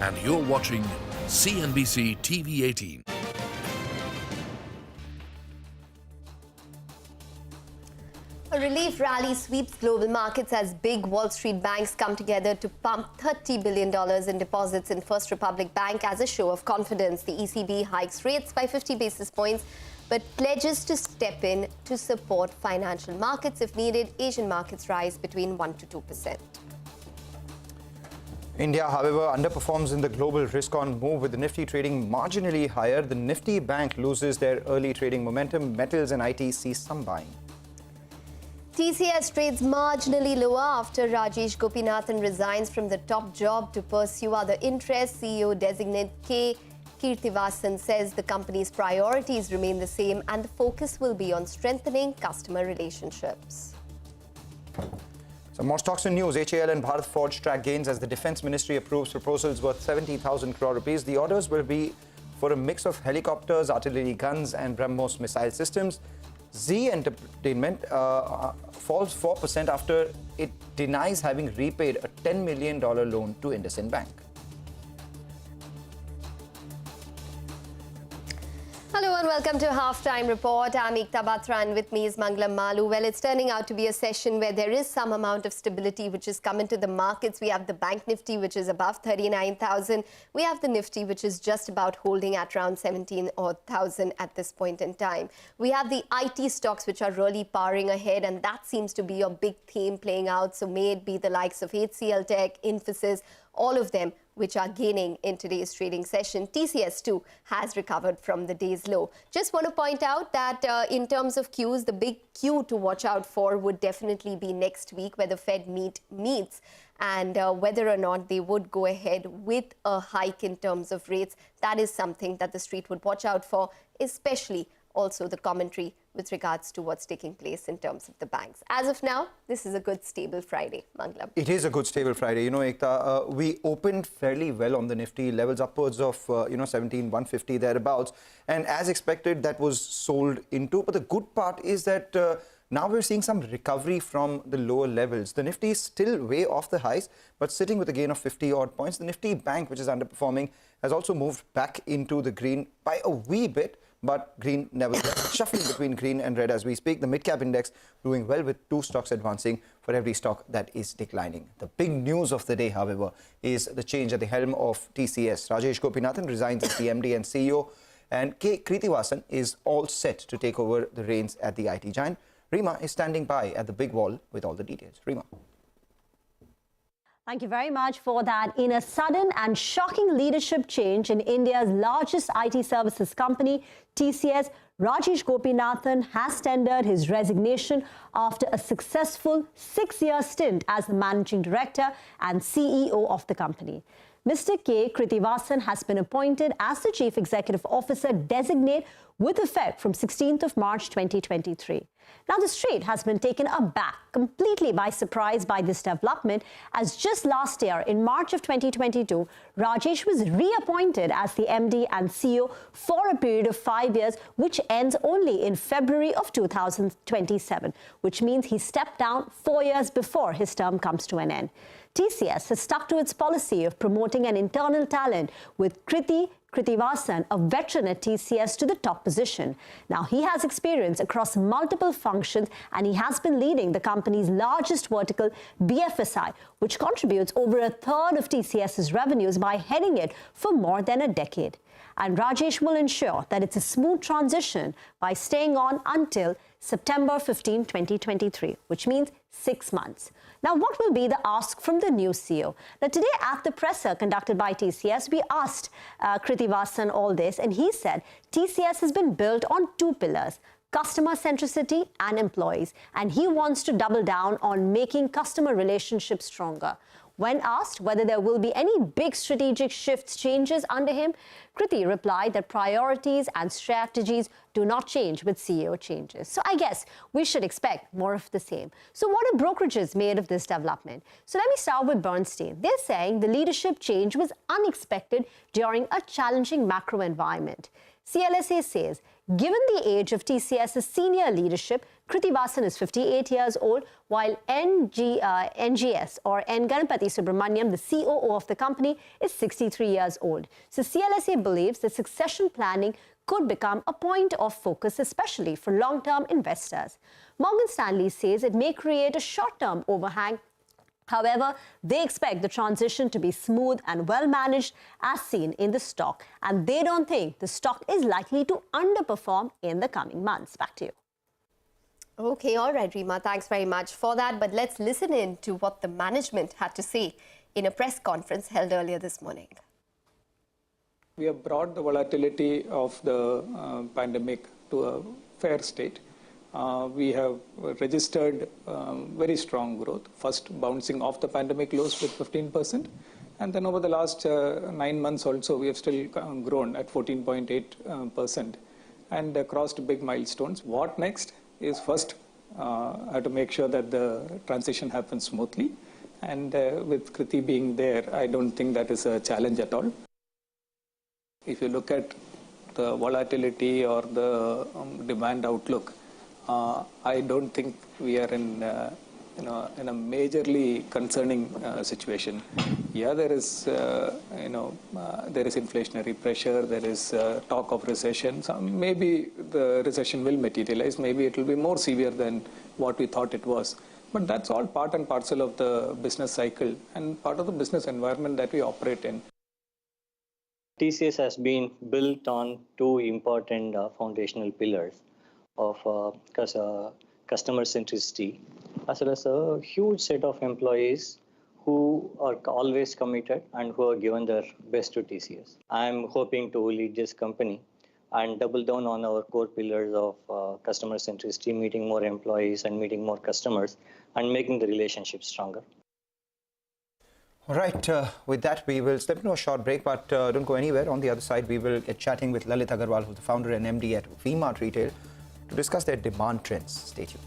And you're watching CNBC-TV18. A relief rally sweeps global markets as big Wall Street banks come together to pump $30 billion in deposits in First Republic Bank as a show of confidence. The ECB hikes rates by 50 basis points, but pledges to step in to support financial markets if needed. Asian markets rise between 1 to 2%. India, however, underperforms in the global risk-on move, with the Nifty trading marginally higher. The Nifty Bank loses their early trading momentum. Metals and IT see some buying. TCS trades marginally lower after Rajesh Gopinathan resigns from the top job to pursue other interests. CEO designate K. Kirthivasan says the company's priorities remain the same and the focus will be on strengthening customer relationships. Some more stocks and news. HAL and Bharat Forge track gains as the Defence Ministry approves proposals worth 70,000 crore rupees. The orders will be for a mix of helicopters, artillery guns and BrahMos missile systems. Z Entertainment falls 4% after it denies having repaid a $10 million loan to IndusInd Bank. Hello and welcome to Halftime Report. I'm Ekta Batra and with me is Mangalam Malu. Well, it's turning out to be a session where there is some amount of stability which has come into the markets. We have the Bank Nifty, which is above 39,000. We have the Nifty, which is just about holding at around 17,000 at this point in time. We have the IT stocks, which are really powering ahead, and that seems to be a big theme playing out. So may it be the likes of HCL Tech, Infosys, all of them which are gaining in today's trading session. TCS too has recovered from the day's low. Just want to point out that in terms of cues, the big cue to watch out for would definitely be next week, where the Fed meets and whether or not they would go ahead with a hike in terms of rates. That is something that the street would watch out for, especially also the commentary with regards to what's taking place in terms of the banks. As of now, this is a good, stable Friday. Mangalam. It is a good, stable Friday. You know, Ekta, we opened fairly well on the Nifty, levels upwards of, 17,150 thereabouts. And as expected, that was sold into. But the good part is that now we're seeing some recovery from the lower levels. The Nifty is still way off the highs, but sitting with a gain of 50 odd points. The Nifty Bank, which is underperforming, has also moved back into the green by a wee bit. But green nevertheless, shuffling between green and red as we speak. The mid-cap index doing well with 2 stocks advancing for every stock that is declining. The big news of the day, however, is the change at the helm of TCS. Rajesh Gopinathan resigns as the MD and CEO, and K. Krithivasan is all set to take over the reins at the IT giant. Rima is standing by at the big wall with all the details. Rima. Thank you very much for that. In a sudden and shocking leadership change in India's largest IT services company, TCS, Rajesh Gopinathan has tendered his resignation after a successful 6-year stint as the managing director and CEO of the company. Mr. K. Krithivasan has been appointed as the Chief Executive Officer designate with effect from 16th of March 2023. Now, the street has been taken aback completely by surprise by this development, as just last year, in March of 2022, Rajesh was reappointed as the MD and CEO for a period of 5 years, which ends only in February of 2027, which means he stepped down 4 years before his term comes to an end. TCS has stuck to its policy of promoting an internal talent, with Krithivasan, a veteran at TCS, to the top position. Now, he has experience across multiple functions and he has been leading the company's largest vertical, BFSI, which contributes over a third of TCS's revenues by heading it for more than a decade. And Rajesh will ensure that it's a smooth transition by staying on until September 15, 2023, which means 6 months. Now, what will be the ask from the new CEO? Now, today at the presser conducted by TCS, we asked Krithivasan all this, and he said TCS has been built on 2 pillars: customer centricity and employees, and he wants to double down on making customer relationships stronger. When asked whether there will be any big strategic shifts, changes under him, Krithi replied that priorities and strategies do not change with CEO changes. So I guess we should expect more of the same. So what are brokerages made of this development? So let me start with Bernstein. They're saying the leadership change was unexpected during a challenging macro environment. CLSA says, given the age of TCS's senior leadership, Kriti Vasan is 58 years old, while NGS or N. Ganapati Subramaniam, the COO of the company, is 63 years old. So CLSA believes that succession planning could become a point of focus, especially for long-term investors. Morgan Stanley says it may create a short-term overhang. However, they expect the transition to be smooth and well managed as seen in the stock, and they don't think the stock is likely to underperform in the coming months. Back to you. Okay, all right, Rima, thanks very much for that. But let's listen in to what the management had to say in a press conference held earlier this morning. We have brought the volatility of the pandemic to a fair state. We have registered very strong growth, first bouncing off the pandemic lows with 15%. And then over the last 9 months also, we have still grown at 14.8% and crossed big milestones. What next is first have to make sure that the transition happens smoothly. And with Kriti being there, I don't think that is a challenge at all. If you look at the volatility or the demand outlook, I don't think we are in a majorly concerning situation. Yeah, there is inflationary pressure. There is talk of recession. So maybe the recession will materialize. Maybe it will be more severe than what we thought it was. But that's all part and parcel of the business cycle and part of the business environment that we operate in. TCS has been built on two important foundational pillars of customer centricity, as well as a huge set of employees who are always committed and who are given their best to TCS. I'm hoping to lead this company and double down on our core pillars of customer centricity, meeting more employees and meeting more customers and making the relationship stronger. All right, with that, we will step into a short break, but don't go anywhere. On the other side, we will get chatting with Lalit Agarwal, who's the founder and MD at V-Mart Retail, to discuss their demand trends. Stay tuned.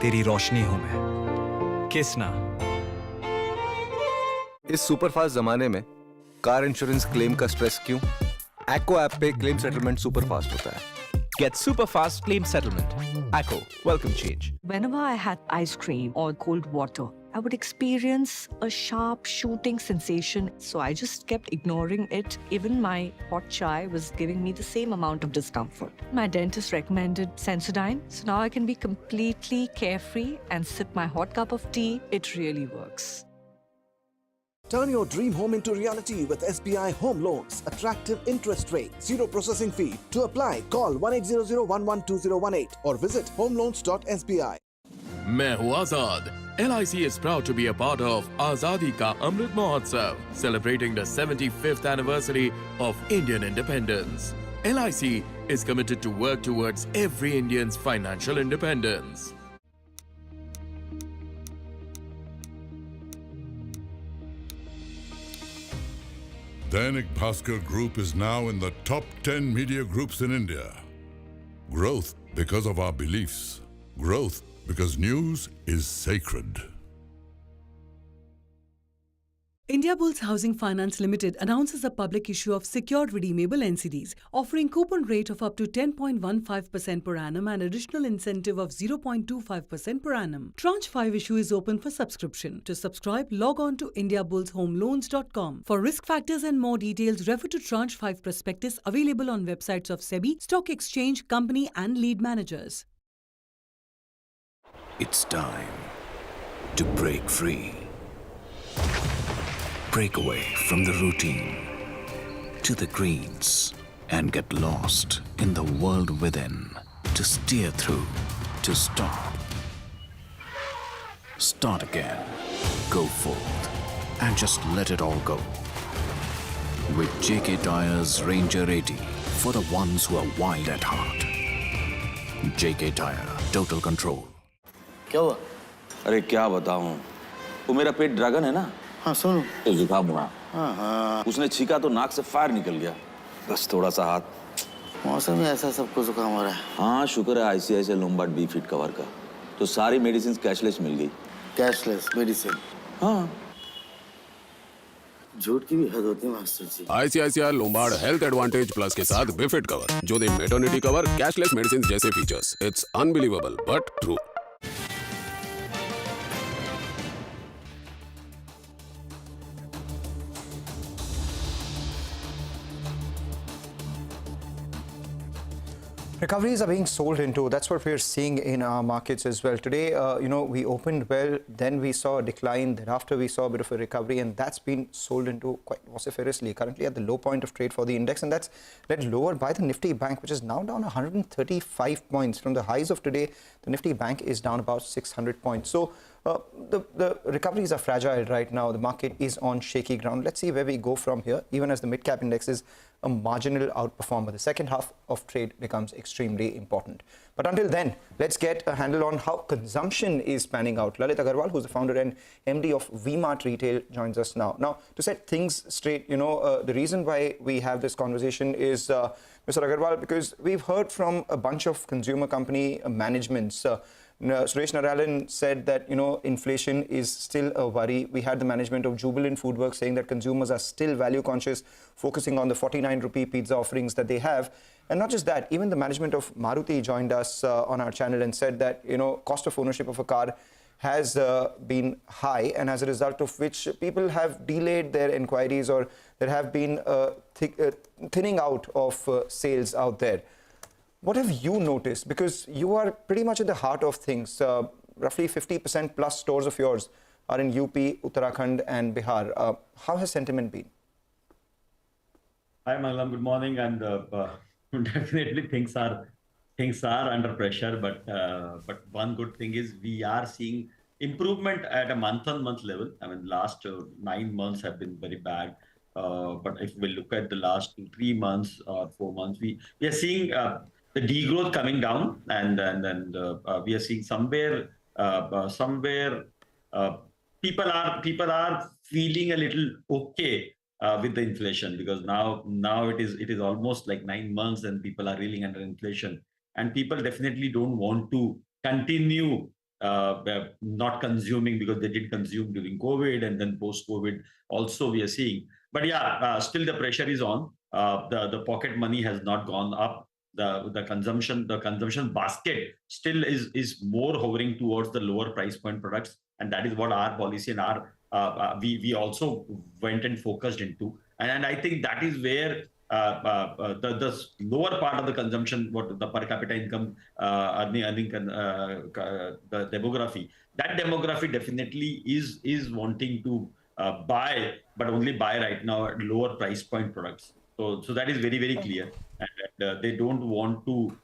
तेरी रोशनी हूं मैं, किस ना। इस superfast जमाने में car insurance claim का stress क्यों? एक्को ऐप पे क्लेम सेटलमेंट सुपरफास्ट होता है। Get super fast claim settlement. Acco, welcome change. Whenever I had ice cream or cold water, I would experience a sharp shooting sensation. So I just kept ignoring it. Even my hot chai was giving me the same amount of discomfort. My dentist recommended Sensodyne. So now I can be completely carefree and sip my hot cup of tea. It really works. Turn your dream home into reality with SBI Home Loans. Attractive interest rate, zero processing fee. To apply, call 1800112018 or visit homeloans.sbi. मैं हूँ आजाद. LIC is proud to be a part of Azadi Ka Amrit Mahotsav, celebrating the 75th anniversary of Indian independence. LIC is committed to work towards every Indian's financial independence. Dainik Bhaskar Group is now in the top 10 media groups in India. Growth because of our beliefs. Growth because news is sacred. Indiabulls Housing Finance Limited announces a public issue of secured redeemable NCDs, offering coupon rate of up to 10.15% per annum and additional incentive of 0.25% per annum. Tranche 5 issue is open for subscription. To subscribe, log on to indiabullshomeloans.com. For risk factors and more details, refer to Tranche 5 prospectus available on websites of SEBI, Stock Exchange, Company and Lead Managers. It's time to break free. Break away from the routine to the greens and get lost in the world within. To steer through, to stop, start again, go forth and just let it all go. With JK Tyre's Ranger 80 for the ones who are wild at heart. JK Tyre, total control. क्या हुआ? अरे क्या बताऊं, वो मेरा पेट dragon है ना। हाँ सुनो। तो जुकाम हुआ। हाँ। उसने छींका तो नाक से फायर निकल गया। बस थोड़ा सा हाथ। मौसम में ऐसा सबको जुकाम हो रहा है। हाँ शुक्र है ICICI Lombard be fit cover का। तो सारी मेडिसिन कैशलेस मिल गई। Cashless medicine? हाँ। झूठ की भी हद होती है master ji. ICICI Lombard health advantage plus के साथ बिफिट कवर जो दे मेटर्निटी कवर, कैशलेस मेडिसिन जैसे features. It's unbelievable but true. Recoveries are being sold into. That's what we're seeing in our markets as well. Today, we opened well, then we saw a decline, thereafter we saw a bit of a recovery, and that's been sold into quite vociferously. Currently at the low point of trade for the index, and that's led lower by the Nifty Bank, which is now down 135 points. From the highs of today, the Nifty Bank is down about 600 points. So the recoveries are fragile right now. The market is on shaky ground. Let's see where we go from here, even as the mid-cap index is a marginal outperformer. The second half of trade becomes extremely important. But until then, let's get a handle on how consumption is panning out. Lalit Agarwal, who's the founder and MD of V-Mart Retail, joins us now. Now, to set things straight, the reason why we have this conversation is, Mr. Agarwal, because we've heard from a bunch of consumer company managements. Suresh Narayan said that, inflation is still a worry. We had the management of Jubilant Foodworks saying that consumers are still value conscious, focusing on the 49 rupee pizza offerings that they have. And not just that, even the management of Maruti joined us on our channel and said that, cost of ownership of a car has been high, and as a result of which people have delayed their inquiries, or there have been thinning out of sales out there. What have you noticed? Because you are pretty much at the heart of things. Roughly 50% plus stores of yours are in UP, Uttarakhand and Bihar. How has sentiment been? Hi, Manglam. Good morning. And definitely things are under pressure. But one good thing is we are seeing improvement at a month-on-month level. I mean, last 9 months have been very bad. But if we look at the last 3 months or 4 months, we are seeing the degrowth coming down, and we are seeing somewhere people are feeling a little okay with the inflation, because now it is almost like 9 months and people are reeling under inflation, and people definitely don't want to continue not consuming, because they did consume during COVID and then post-COVID also we are seeing. But yeah, still the pressure is on. The pocket money has not gone up. The consumption basket still is more hovering towards the lower price point products, and that is what our policy and our we also went and focused into. And I think that is where the lower part of the consumption, what the per capita income earning the demography, that demography definitely is wanting to buy, but only buy right now at lower price point products. So that is very, very clear. And they don't want to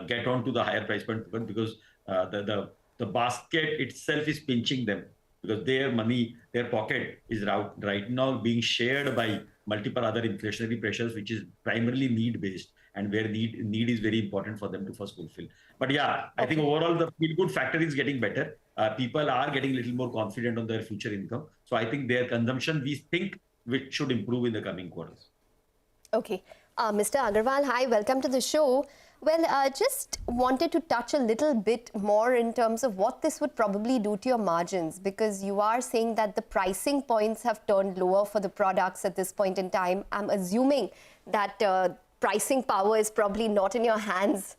get onto the higher price point product, because the basket itself is pinching them, because their money, their pocket is right now being shared by multiple other inflationary pressures, which is primarily need-based, and where need is very important for them to first fulfill. But yeah, I think overall the feel-good factor is getting better. People are getting a little more confident on their future income. So I think their consumption, we think, which should improve in the coming quarters. Okay. Mr. Agarwal, hi, welcome to the show. Well, just wanted to touch a little bit more in terms of what this would probably do to your margins, because you are saying that the pricing points have turned lower for the products at this point in time. I'm assuming that pricing power is probably not in your hands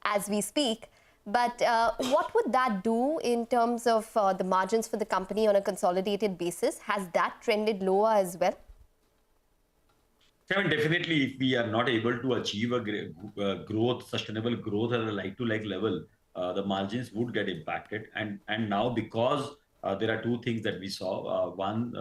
as we speak. But what would that do in terms of the margins for the company on a consolidated basis? Has that trended lower as well? I mean, definitely, if we are not able to achieve a growth, sustainable growth at a like-to-like level, the margins would get impacted. And now, because there are two things that we saw. One,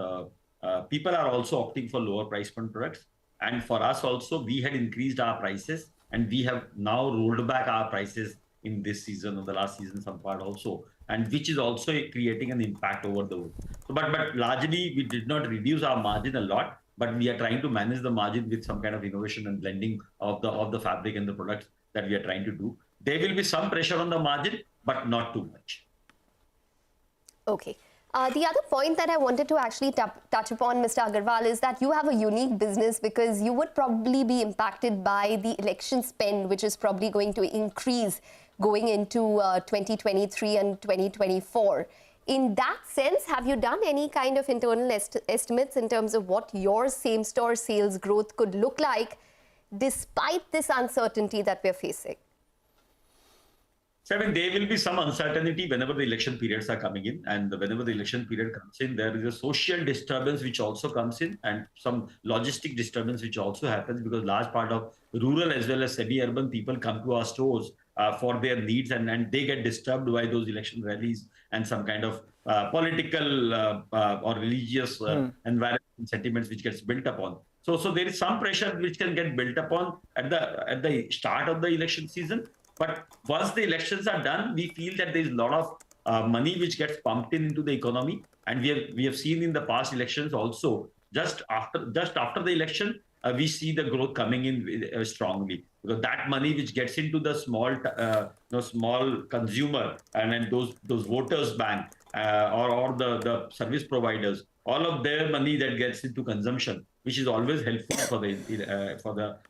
people are also opting for lower price point products. And for us also, we had increased our prices, and we have now rolled back our prices in this season or the last season, some part also, and which is also creating an impact over the wood. So, but largely, we did not reduce our margin a lot. But we are trying to manage the margin with some kind of innovation and blending of the fabric and the products that we are trying to do. There will be some pressure on the margin, but not too much. Okay. The other point that I wanted to actually touch upon, Mr. Agarwal, is that you have a unique business because you would probably be impacted by the election spend, which is probably going to increase going into 2023 and 2024. In that sense, have you done any kind of internal estimates in terms of what your same-store sales growth could look like despite this uncertainty that we're facing? So, I mean, there will be some uncertainty whenever the election periods are coming in. And whenever the election period comes in, there is a social disturbance which also comes in, and some logistic disturbance which also happens, because large part of rural as well as semi-urban people come to our stores for their needs, and they get disturbed by those election rallies and some kind of political or religious environment sentiments which gets built upon. So there is some pressure which can get built upon at the start of the election season. But once the elections are done, we feel that there is a lot of money which gets pumped into the economy, and we have seen in the past elections also. Just after the election, we see the growth coming in strongly, because that money which gets into the small consumer and then those voters bank or the service providers, all of their money that gets into consumption, which is always helpful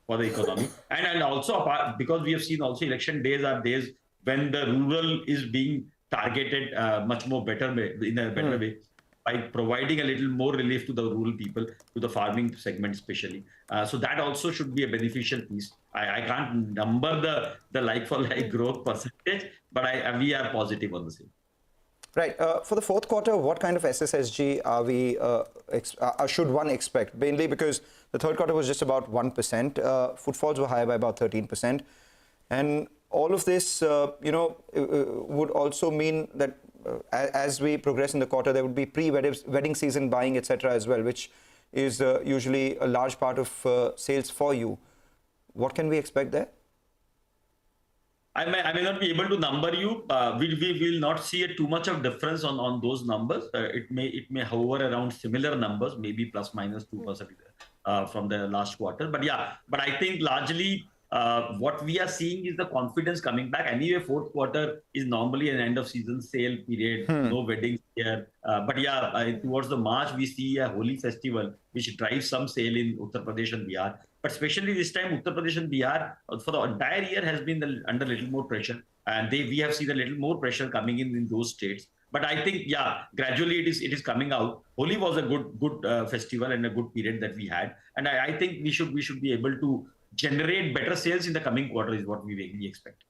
for the economy. And also because we have seen also election days are days when the rural is being targeted much more in a better way, by providing a little more relief to the rural people, to the farming segment especially. So that also should be a beneficial piece. I can't number the like-for-like growth percentage, but we are positive on the same. Right. For the fourth quarter, what kind of SSSG are we should one expect? Mainly because the third quarter was just about 1%. Footfalls were higher by about 13%. And all of this, would also mean that as we progress in the quarter, there would be pre-wedding season buying, etc. as well, which is usually a large part of sales for you. What can we expect there? I may not be able to number you. We will not see too much of difference on those numbers. It may hover around similar numbers, maybe plus minus 2% from the last quarter. But I think largely what we are seeing is the confidence coming back. Anyway, fourth quarter is normally an end of season sale period, no weddings here. But towards the March, we see a Holi festival, which drives some sale in Uttar Pradesh and Bihar. But especially this time, Uttar Pradesh and Bihar, for the entire year, has been under a little more pressure. And we have seen a little more pressure coming in those states. But I think, gradually it is coming out. Holi was a good festival and a good period that we had. And I think we should be able to generate better sales in the coming quarter is what we expect.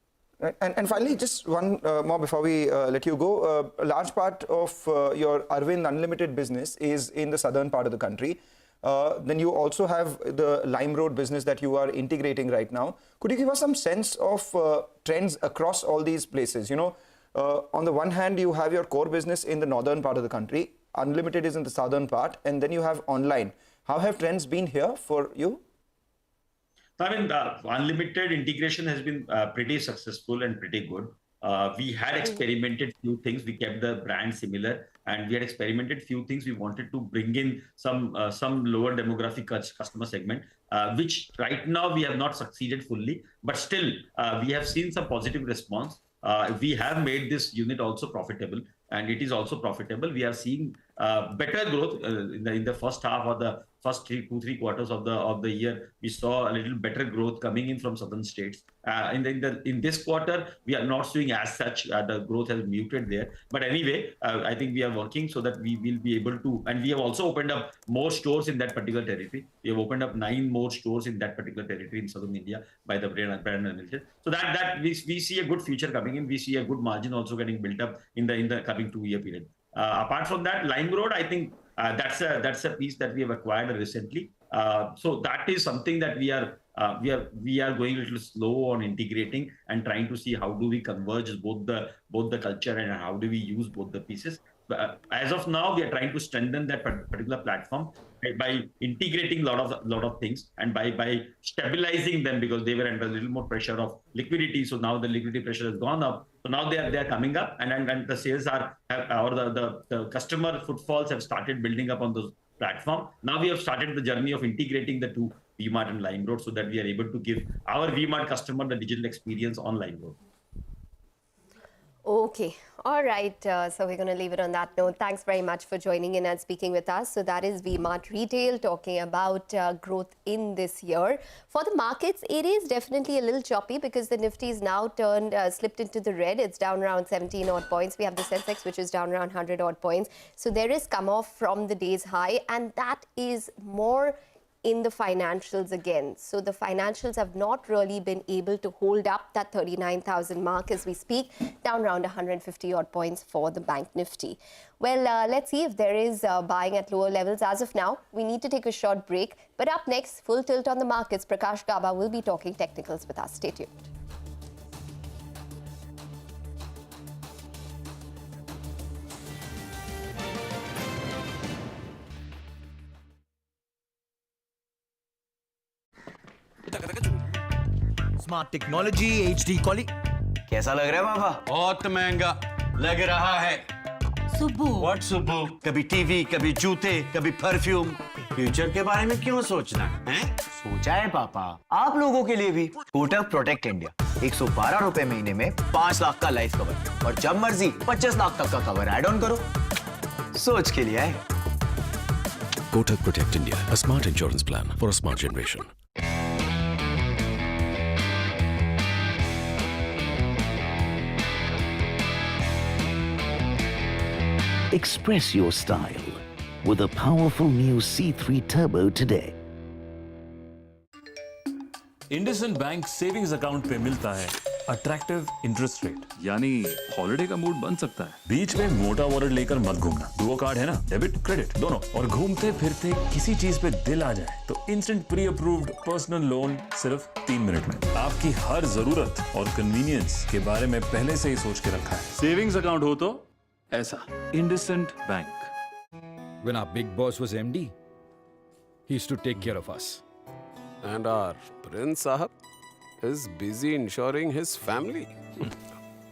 And finally, just one more before we let you go. A large part of your Arvind Unlimited business is in the southern part of the country. Then you also have the Lime Road business that you are integrating right now. Could you give us some sense of trends across all these places? On the one hand, you have your core business in the northern part of the country. Unlimited is in the southern part. And then you have online. How have trends been here for you? I mean, Unlimited integration has been pretty successful and pretty good. We had experimented few things. We kept the brand similar, and we had experimented few things. We wanted to bring in some lower demographic customer segment, which right now we have not succeeded fully. But still, we have seen some positive response. We have made this unit also profitable, and it is also profitable. We are seeing better growth in the first half or the first 2-3 quarters of the year. We saw a little better growth coming in from southern states. In this quarter, we are not seeing as such. The growth has muted there. But anyway, I think we are working so that we will be able to. And we have also opened up more stores in that particular territory. We have opened up 9 more stores in that particular territory in southern India by the brand administration. So that we see a good future coming in. We see a good margin also getting built up in the coming 2-year period. Apart from that, LimeRoad, I think that's a piece that we have acquired recently. So that is something that we are going a little slow on integrating and trying to see how do we converge both the culture and how do we use both the pieces. As of now, we are trying to strengthen that particular platform by integrating lot of things and by stabilizing them, because they were under a little more pressure of liquidity. So now the liquidity pressure has gone up. So now they are coming up, and the sales the customer footfalls have started building up on those platform. Now we have started the journey of integrating the two, V-Mart and LimeRoad, so that we are able to give our V-Mart customer the digital experience on LimeRoad. Okay. All right. So we're going to leave it on that note. Thanks very much for joining in and speaking with us. So that is V-Mart Retail talking about growth in this year. For the markets, it is definitely a little choppy because the Nifty is now slipped into the red. It's down around 17 odd points. We have the Sensex, which is down around 100 odd points. So there is come off from the day's high, and that is more in the financials again. So the financials have not really been able to hold up that 39,000 mark as we speak, down around 150 odd points for the Bank Nifty. Well, let's see if there is buying at lower levels. As of now, we need to take a short break. But up next, full tilt on the markets. Prakash Gaba will be talking technicals with us. Stay tuned. Smart technology HD quality कैसा लग रहा है बाबा? बहुत महंगा लग रहा है। Subbu what Subbu? कभी टीवी, कभी जूते, कभी परफ्यूम। फ्यूचर के बारे में क्यों सोचना है? सोचा है पापा, आप लोगों के लिए भी। कोटक प्रोटेक्ट इंडिया 112 रुपए महीने में 5 लाख का लाइफ कवर और जब मर्जी 25 लाख तक का कवर ऐड ऑन करो। सोच के लिए है। Kotak Protect India, a smart insurance plan for a smart generation. Express your style with a powerful new C3 Turbo today. IndusInd bank savings account पे मिलता है अट्रैक्टिव इंटरेस्ट रेट, यानी हॉलिडे का मूड बन सकता है। बीच में मोटा वॉलेट लेकर मत घूमना। डुओ कार्ड है ना, डेबिट क्रेडिट दोनों, और घूमते फिरते किसी चीज पे दिल आ जाए तो instant pre approved personal loan सिर्फ 3 मिनट में। आपकी हर जरूरत और कन्वीनियंस के बारे में पहले से ही सोच के रखा है। सेविंग्स अकाउंट हो तो ऐसा। IndusInd bank. When our big boss was MD, he used to take care of us. And our Prince Sahab is busy ensuring his family.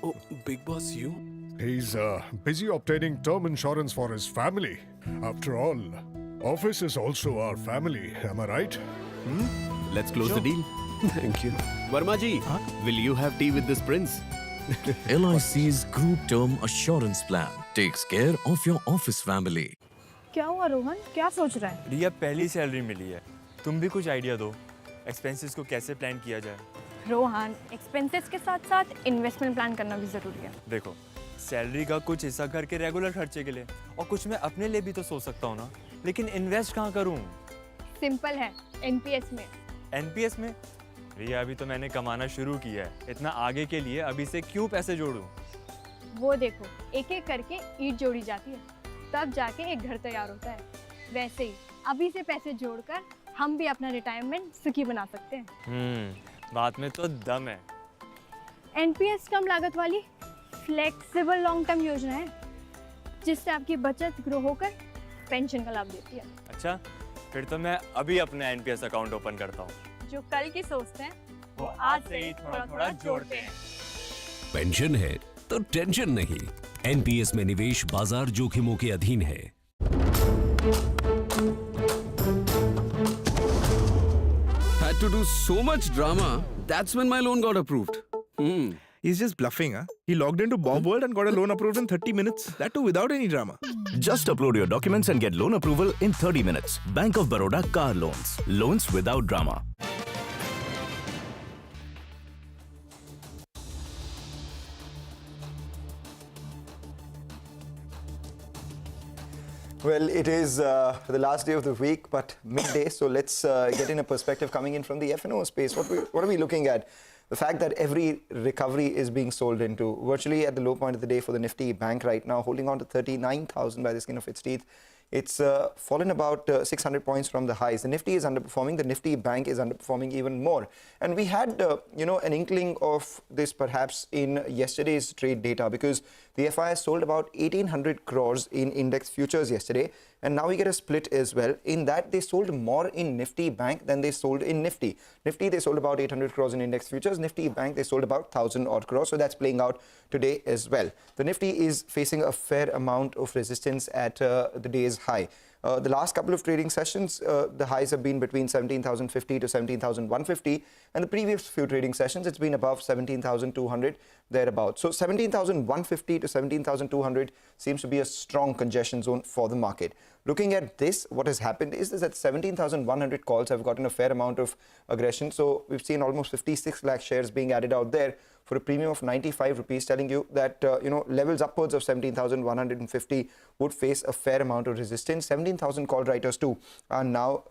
Oh, big boss, you? He's busy obtaining term insurance for his family. After all, office is also our family. Am I right? Let's close the deal. Thank you. Verma ji, will you have tea with this prince? LIC's Group Term Assurance Plan takes care of your office family. क्या हुआ रोहन, क्या सोच रहा है? रिया पहली salary मिली है, तुम भी कुछ आइडिया दो। एक्सपेंसेस को कैसे प्लान किया जाए? रोहन, एक्सपेंसेस के साथ साथ इन्वेस्टमेंट प्लान करना भी जरूरी है। देखो, सैलरी का कुछ हिस्सा घर के रेगुलर खर्चे के लिए और कुछ मैं अपने लिए भी तो सोच सकता हूँ ना, लेकिन इन्वेस्ट कहाँ करूँ? सिंपल है, एनपीएस में। एनपीएस में? रिया अभी तो मैंने कमाना शुरू किया है, इतना आगे के लिए अभी से क्यों पैसे जोड़ूं? वो देखो, एक एक करके ईंट जोड़ी जाती है, तब जाके एक घर तैयार होता है। वैसे ही अभी से पैसे जोड़कर हम भी अपना रिटायरमेंट सुखी बना सकते हैं। बात में तो दम है। एनपीएस कम लागत वाली फ्लेक्सिबल लॉन्ग टर्म योजना है, जिससे आपकी बचत ग्रो होकर पेंशन का लाभ देती है। अच्छा, फिर तो मैं अभी अपना एनपीएस अकाउंट ओपन करता हूँ। जो कल की सोचते हैं वो आज से ही थोड़ा थोड़ा जोड़ते हैं। पेंशन है तो टेंशन नहीं। एनपीएस में निवेश बाजार जोखिमों के अधीन है। Had to do so much drama. That's when my loan got approved. He's just bluffing, huh? He logged into Bob World and got a loan approved in 30 minutes. That too without any drama. Just upload your documents and get loan approval in 30 minutes. Bank of Baroda Car Loans. Loans without drama. Well, it is the last day of the week, but midday, so let's get in a perspective coming in from the F&O space. What are we looking at? The fact that every recovery is being sold into, virtually at the low point of the day for the Nifty Bank right now, holding on to 39,000 by the skin of its teeth. It's fallen about 600 points from the highs. The Nifty is underperforming. The Nifty Bank is underperforming even more. And we had, an inkling of this perhaps in yesterday's trade data, because the FIS sold about 1,800 crores in index futures yesterday. And now we get a split as well. In that, they sold more in Nifty Bank than they sold in Nifty. Nifty, they sold about 800 crores in index futures. Nifty Bank, they sold about 1,000 odd crores. So that's playing out today as well. The Nifty is facing a fair amount of resistance at the day's high. The last couple of trading sessions, the highs have been between 17,050 to 17,150, and the previous few trading sessions, it's been above 17,200, thereabouts. So 17,150 to 17,200 seems to be a strong congestion zone for the market. Looking at this, what has happened is that 17,100 calls have gotten a fair amount of aggression. So we've seen almost 56 lakh shares being added out there for a premium of 95 rupees, telling you that, levels upwards of 17,150 would face a fair amount of resistance. 17,000 call writers too are now,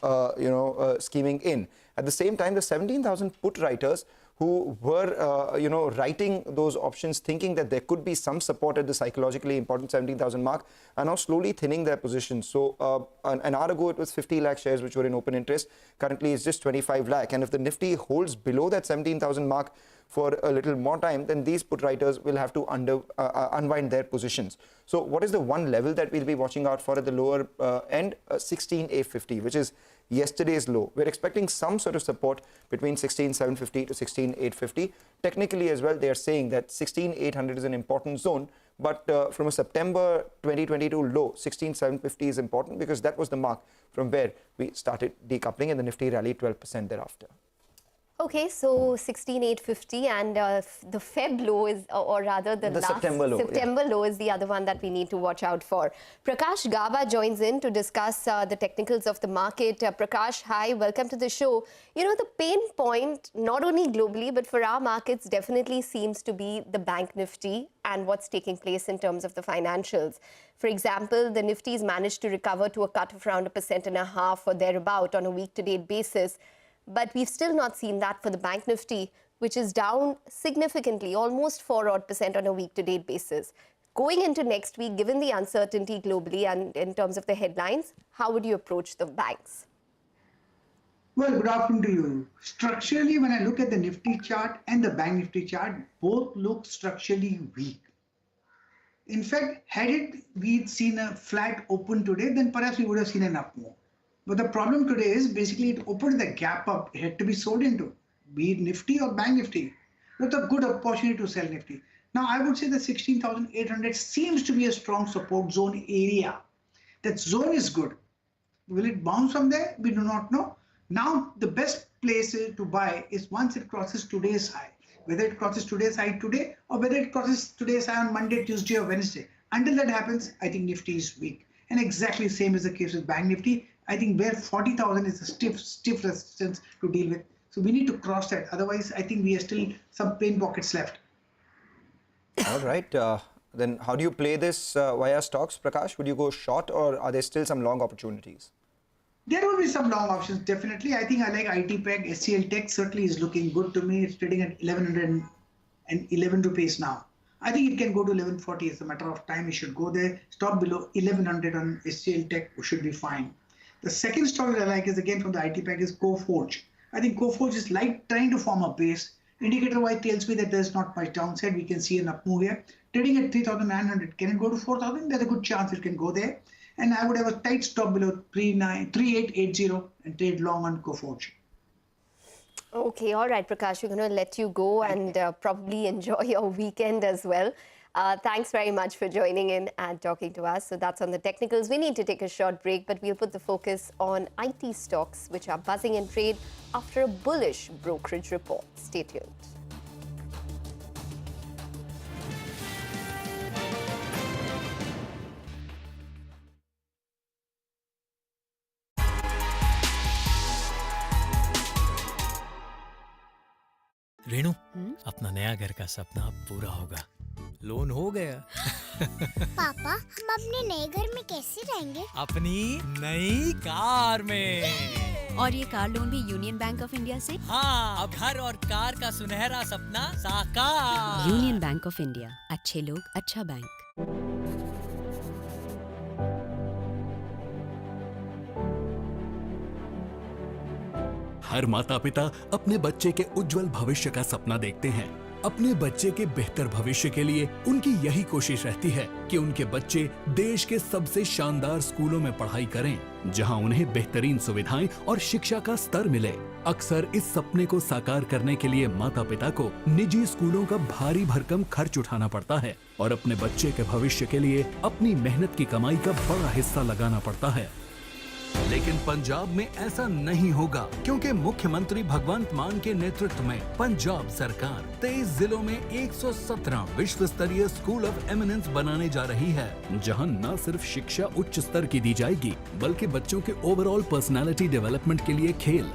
scheming in. At the same time, the 17,000 put writers who were, writing those options, thinking that there could be some support at the psychologically important 17,000 mark, are now slowly thinning their positions. So an hour ago, it was 50 lakh shares which were in open interest. Currently, it's just 25 lakh. And if the Nifty holds below that 17,000 mark for a little more time, then these put writers will have to unwind their positions. So what is the one level that we'll be watching out for at the lower end? 16,850, which is yesterday's low. We're expecting some sort of support between 16,750 to 16,850. Technically as well, they are saying that 16,800 is an important zone, but from a September 2022 low, 16,750 is important because that was the mark from where we started decoupling, and the Nifty rallied 12% thereafter. Okay, so 16,850, and the Feb low is, or rather the last September low is the other one that we need to watch out for. Prakash Gaba joins in to discuss the technicals of the market. Prakash, hi, welcome to the show. The pain point, not only globally, but for our markets, definitely seems to be the Bank Nifty and what's taking place in terms of the financials. For example, the Nifty's managed to recover to a cut of around 1.5% or thereabout on a week-to-date basis. But we've still not seen that for the Bank Nifty, which is down significantly, almost 4% on a week-to-date basis. Going into next week, given the uncertainty globally and in terms of the headlines, how would you approach the banks? Well, good afternoon to you. Structurally, when I look at the Nifty chart and the Bank Nifty chart, both look structurally weak. In fact, had we'd seen a flat open today, then perhaps we would have seen an up move. But the problem today is basically it opened the gap up. It had to be sold into, be it Nifty or Bank Nifty. That's a good opportunity to sell Nifty. Now, I would say the 16,800 seems to be a strong support zone area. That zone is good. Will it bounce from there? We do not know. Now, the best place to buy is once it crosses today's high. Whether it crosses today's high today or whether it crosses today's high on Monday, Tuesday or Wednesday. Until that happens, I think Nifty is weak. And exactly the same is the case with Bank Nifty. I think where 40,000 is a stiff resistance to deal with. So we need to cross that. Otherwise, I think we are still some pain pockets left. All right. Then how do you play this via stocks, Prakash? Would you go short, or are there still some long opportunities? There will be some long options, definitely. I think I like IT Peg. SCL Tech certainly is looking good to me. It's trading at 1,111 rupees now. I think it can go to 1140. It's a matter of time. It should go there. Stop below 1,100 on SCL Tech should be fine. The second stock that I like is again from the IT pack is Coforge. I think Coforge is trying to form a base. Indicator-wise tells me that there's not much downside. We can see an up move here. Trading at 3,900. Can it go to 4,000? There's a good chance it can go there. And I would have a tight stop below 3880 and trade long on Coforge. Okay, all right, Prakash, we're going to let you go and probably enjoy your weekend as well. Thanks very much for joining in and talking to us. So that's on the technicals. We need to take a short break, but we'll put the focus on IT stocks, which are buzzing in trade after a bullish brokerage report. Stay tuned. Renu, अपना नया घर का सपना अब पूरा होगा। Loan हो गया। पापा, हम अपने नए घर में कैसे रहेंगे? अपनी नई कार में। और ये कार लोन भी यूनियन बैंक ऑफ इंडिया से? हाँ, अब घर और कार का सुनहरा सपना साकार। यूनियन बैंक ऑफ इंडिया, अच्छे लोग, अच्छा बैंक। हर माता पिता अपने बच्चे के उज्जवल भविष्य का सपना देखते हैं। अपने बच्चे के बेहतर भविष्य के लिए उनकी यही कोशिश रहती है कि उनके बच्चे देश के सबसे शानदार स्कूलों में पढ़ाई करें, जहां उन्हें बेहतरीन सुविधाएं और शिक्षा का स्तर मिले। अक्सर इस सपने को साकार करने के लिए माता पिता को निजी स्कूलों का भारी भरकम खर्च उठाना पड़ता है और अपने बच्चे के भविष्य के लिए अपनी मेहनत की कमाई का बड़ा हिस्सा लगाना पड़ता है। लेकिन पंजाब में ऐसा नहीं होगा, क्योंकि मुख्यमंत्री भगवंत मान के नेतृत्व में पंजाब सरकार 23 जिलों में 117 विश्व स्तरीय स्कूल ऑफ एमिनेंस बनाने जा रही है, जहां न सिर्फ शिक्षा उच्च स्तर की दी जाएगी, बल्कि बच्चों के ओवरऑल पर्सनालिटी डेवलपमेंट के लिए खेल,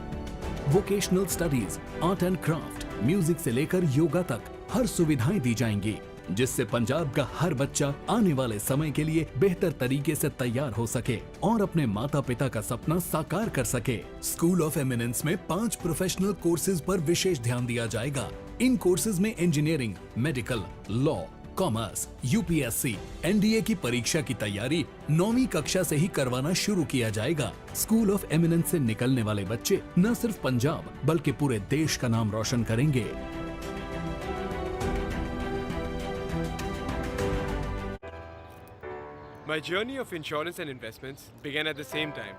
vocational studies, art and craft, music से लेकर योगा तक हर सुविधाएं दी जाएंगी, जिससे पंजाब का हर बच्चा आने वाले समय के लिए बेहतर तरीके से तैयार हो सके और अपने माता पिता का सपना साकार कर सके। स्कूल ऑफ एमिनेंस में 5 प्रोफेशनल कोर्सेज पर विशेष ध्यान दिया जाएगा। इन कोर्सेज में engineering, medical, law, commerce, UPSC, NDA की परीक्षा की तैयारी 9वीं कक्षा से ही करवाना शुरू किया जाएगा। स्कूल ऑफ एमिनेंस से निकलने वाले बच्चे न सिर्फ पंजाब बल्कि पूरे देश का नाम रोशन करेंगे। My journey of insurance and investments began at the same time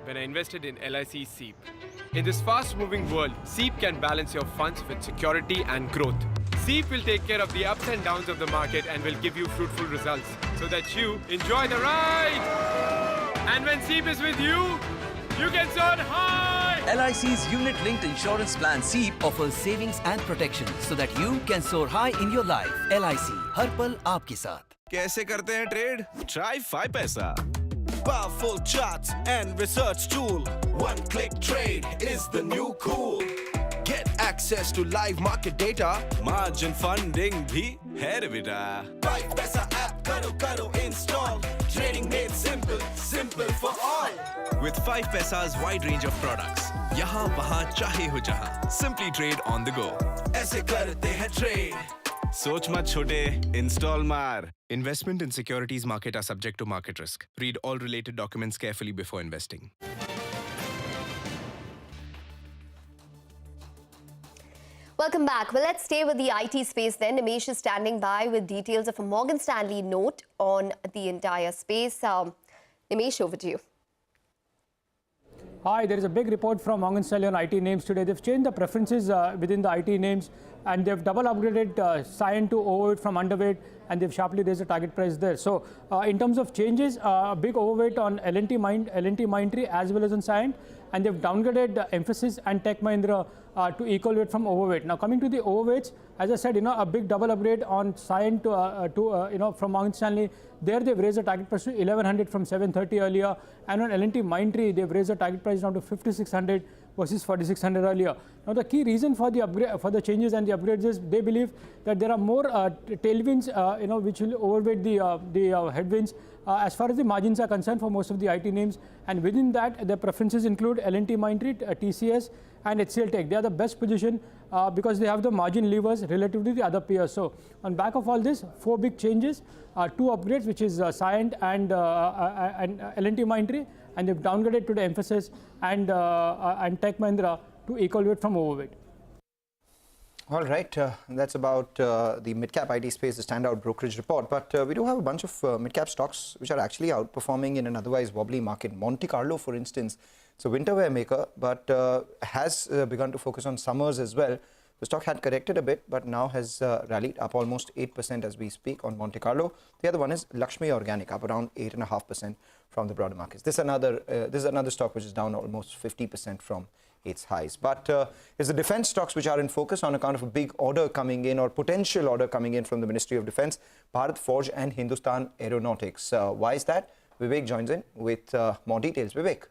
when I invested in LIC SEEP. In this fast-moving world, SEEP can balance your funds with security and growth. SEEP will take care of the ups and downs of the market and will give you fruitful results so that you enjoy the ride. And when SEEP is with you, you can soar high. LIC's unit-linked insurance plan SEEP offers savings and protection so that you can soar high in your life. LIC, हर पल आपके साथ। कैसे करते हैं trade? Try 5 पैसा. Powerful charts and research tool. One click trade is the new cool. Get access to live market data. Margin funding भी है रे बेटा. 5 पैसा app करो install. Trading made simple, simple for all. With 5 पैसा's wide range of products. यहाँ वहाँ चाहे हो जहाँ. Simply trade on the go. ऐसे करते हैं trade. सोच मत छोटे, इंस्टॉल मार. Investment in securities market are subject to market risk. Read all related documents carefully before investing. Welcome back. Well, let's stay with the IT space then. Nimesh is standing by with details of a Morgan Stanley note on the entire space. Nimesh, over to you. Hi, there is a big report from Morgan Stanley on IT names today. They've changed the preferences within the IT names, and they've double upgraded Cyan to overweight from underweight, and they've sharply raised the target price there. So in terms of changes, a big overweight on L&T Mindtree as well as on Cyan, and they've downgraded Emphasis and Tech Mahindra to equal weight from overweight. Now coming to the overweights, as I said, a big double upgrade on Cyan to from Morgan Stanley. There they've raised the target price to 1100 from 730 earlier, and on L&T Mindtree they've raised the target price down to 5600 versus 4600 earlier. Now the key reason for the upgrade, for the changes and the upgrades is they believe that there are more tailwinds, which will overweight the headwinds as far as the margins are concerned for most of the IT names, and within that the preferences include L&T Mindtree, TCS, and HCL Tech. They are the best position because they have the margin levers relative to the other peers. So on back of all this, 4 big changes, 2 upgrades, which is Cyan and L&T Mindtree, and they've downgraded to the Emphasis and Tech Mahindra to equal weight from overweight. All right, that's about the mid-cap IT space, the standout brokerage report. But we do have a bunch of mid-cap stocks which are actually outperforming in an otherwise wobbly market. Monte Carlo, for instance, it's a winter wear maker, but has begun to focus on summers as well. The stock had corrected a bit, but now has rallied up almost 8% as we speak on Monte Carlo. The other one is Lakshmi Organic, up around 8.5% from the broader markets. This is another stock which is down almost 50% from its highs. But it's the defense stocks which are in focus on account of a big order coming in, or potential order coming in from the Ministry of Defense, Bharat Forge and Hindustan Aeronautics. Why is that? Vivek joins in with more details. Vivek.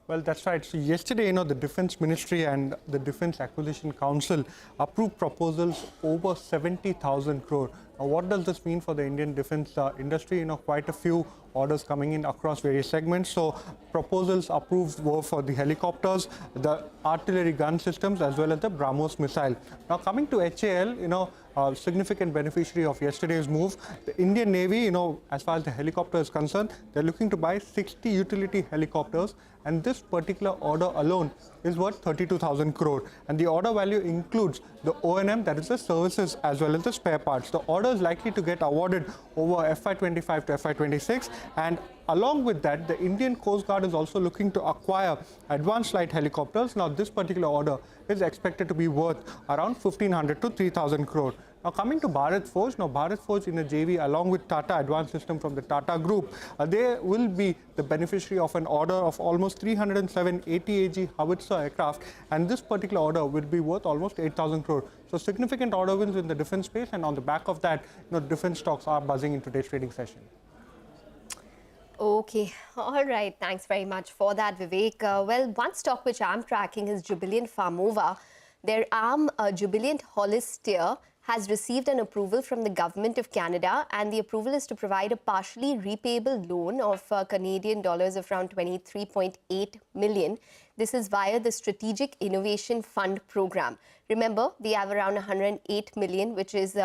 Well, that's right. So yesterday, the Defence Ministry and the Defence Acquisition Council approved proposals over 70,000 crore. Now, what does this mean for the Indian defence industry? Quite a few orders coming in across various segments. So proposals approved were for the helicopters, the artillery gun systems, as well as the BrahMos missile. Now, coming to HAL, a significant beneficiary of yesterday's move, the Indian Navy, as far as the helicopter is concerned, they're looking to buy 60 utility helicopters, and this particular order alone is worth 32,000 crore. And the order value includes the O&M, that is the services, as well as the spare parts. The order is likely to get awarded over FY25 to FY26, and along with that, the Indian Coast Guard is also looking to acquire advanced light helicopters. Now, this particular order is expected to be worth around 1,500 to 3,000 crore. Now, coming to Bharat Forge, Bharat Forge in a JV along with Tata Advanced System from the Tata Group, they will be the beneficiary of an order of almost 307 80AG howitzer aircraft, and this particular order will be worth almost 8,000 crore. So significant order wins in the defense space, and on the back of that, defense stocks are buzzing in today's trading session. Okay, all right. Thanks very much for that, Vivek. Well, one stock which I'm tracking is Jubilant Pharmova. Their arm, Jubilant Hollister, has received an approval from the Government of Canada, and the approval is to provide a partially repayable loan of Canadian dollars of around 23.8 million. This is via the Strategic Innovation Fund program. Remember, they have around 108 million, which is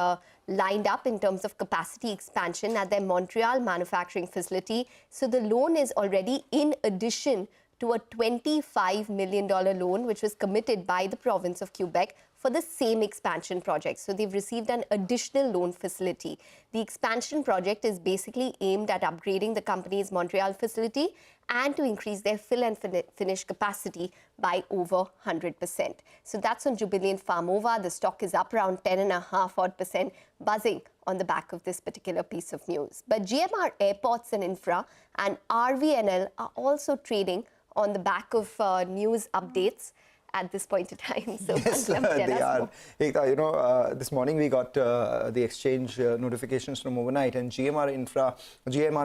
lined up in terms of capacity expansion at their Montreal manufacturing facility. So the loan is already in addition to a $25 million loan, which was committed by the province of Quebec for the same expansion project. So they've received an additional loan facility. The expansion project is basically aimed at upgrading the company's Montreal facility and to increase their fill and finish capacity by over 100%. So that's on Jubilant Pharmova. The stock is up around 10.5% buzzing on the back of this particular piece of news. But GMR Airports and Infra and RVNL are also trading on the back of news updates at this point in time. So yes, they are. Ekta, this morning we got the exchange notifications from overnight, and GMR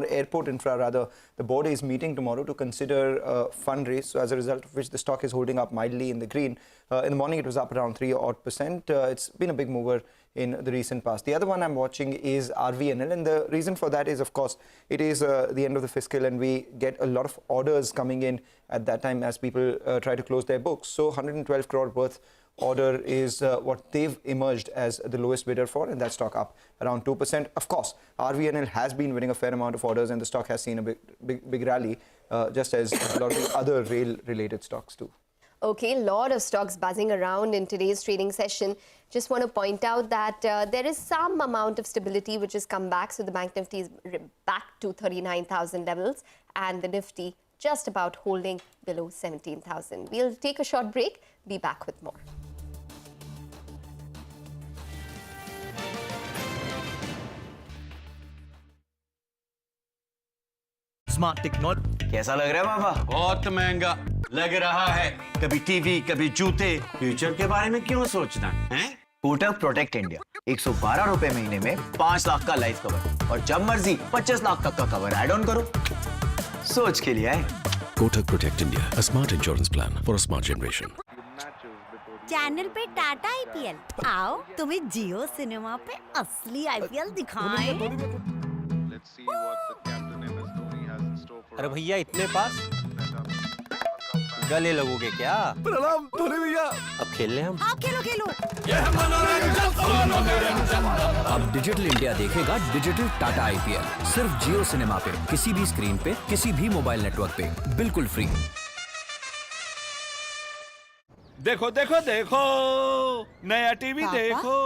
Airport Infra rather, the board is meeting tomorrow to consider fundraise. So as a result of which the stock is holding up mildly in the green. In the morning it was up around 3% odd. It's been a big mover in the recent past. The other one I'm watching is RVNL, and the reason for that is, of course, it is the end of the fiscal, and we get a lot of orders coming in at that time as people try to close their books. So 112 crore worth order is what they've emerged as the lowest bidder for, and that stock up around 2%. Of course, RVNL has been winning a fair amount of orders, and the stock has seen a big rally, just as a lot of the other rail-related stocks too. Okay, a lot of stocks buzzing around in today's trading session. Just want to point out that there is some amount of stability which has come back. So the Bank Nifty is back to 39,000 levels, and the Nifty just about holding below 17,000. We'll take a short break, be back with more. Smart technology कैसा लग रहा है बाबा? बहुत महंगा लग रहा है. कभी टीवी, कभी जूते. फ्यूचर के बारे में क्यों सोचना है? कोटक प्रोटेक्ट इंडिया 112 रुपए महीने में 5 लाख का लाइफ कवर, और जब मर्जी 25 लाख तक का कवर ऐड ऑन करो. सोच के लिए है. Kotak Protect India, a smart insurance plan for a smart generation. Channel पे टाटा आईपीएल. आओ तुम्हें जियो सिनेमा पे असली आईपीएल दिखाएं. अरे भैया इतने पास गले लगोगे क्या? प्रणाम धोनी भैया. अब खेल ले हम. आप खेलो खेलो. अब डिजिटल इंडिया देखेगा डिजिटल टाटा आईपीएल सिर्फ जियो सिनेमा पे, किसी भी स्क्रीन पे, किसी भी मोबाइल नेटवर्क पे, बिल्कुल फ्री. देखो देखो देखो नया टीवी देखो.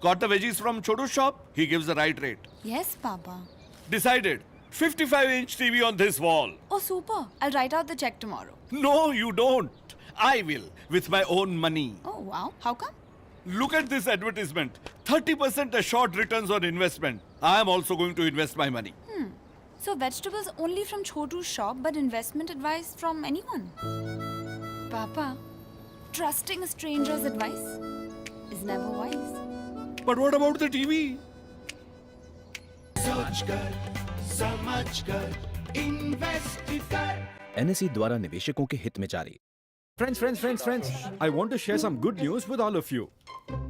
Got the veggies from Chotu's shop? He gives the right rate. Yes, Papa. Decided. 55-inch TV on this wall. Oh, super. I'll write out the check tomorrow. No, you don't. I will, with my own money. Oh, wow. How come? Look at this advertisement. 30% assured returns on investment. I am also going to invest my money. So vegetables only from Chotu's shop, but investment advice from anyone? Papa, trusting a stranger's advice is never wise. But what about the TV? सोच कर, समझ कर, invest कर. NSE द्वारा निवेशकों के हित में जारी। Friends, I want to share some good news with all of you.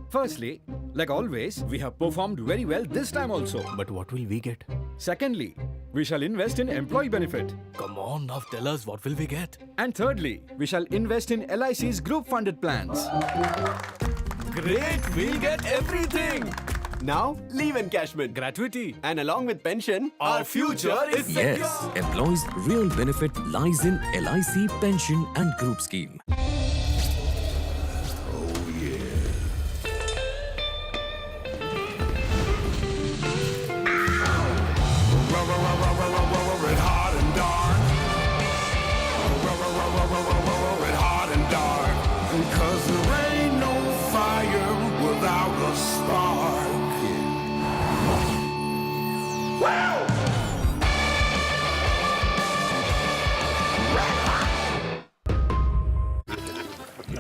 Firstly, like always, we have performed very well this time also. But what will we get? Secondly, we shall invest in employee benefit. Come on, now tell us what will we get? And thirdly, we shall invest in LIC's group funded plans. Great, we'll get everything. Now, leave encashment, gratuity, and along with pension, our future is secure. Yes, employees' real benefit lies in LIC pension and group scheme.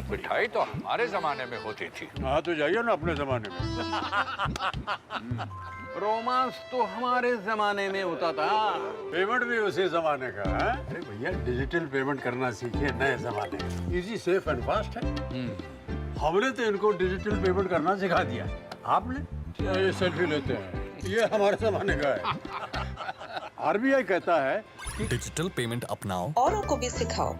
मिठाई तो हमारे जमाने में होती थी। हाँ तो जाइए ना अपने जमाने में। रोमांस तो हमारे जमाने में होता था। पेमेंट भी उसी जमाने का है। अरे भैया डिजिटल पेमेंट करना सीखिए नए जमाने में। इजी, सेफ एंड फास्ट है। हमने तो इनको डिजिटल पेमेंट करना सिखा दिया। आपने? ये सेल्फी लेते हैं। ये हमारे जमाने का है। RBI कहता है कि डिजिटल पेमेंट अपनाओ औरों को भी सिखाओ।